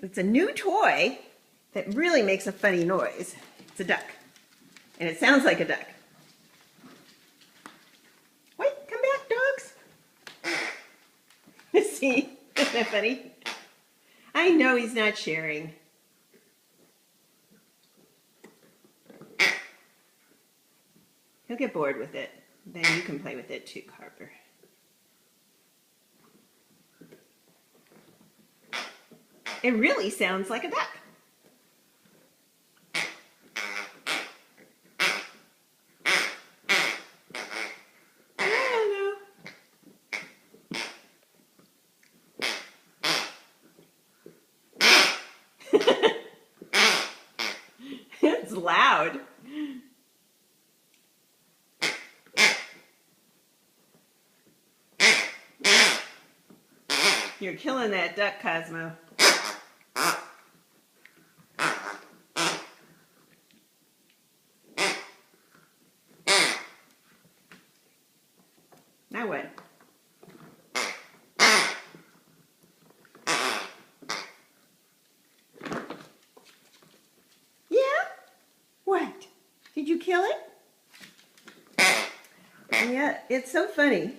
It's a new toy that really makes a funny noise. It's a duck. And it sounds like a duck. Wait, come back, dogs. See? Isn't that funny? I know he's not sharing. He'll get bored with it. Then you can play with it too, Harper. It really sounds like a duck. I don't know. It's loud. You're killing that duck, Cosmo. Now what? Yeah? What? Did you kill it? Yeah, it's so funny.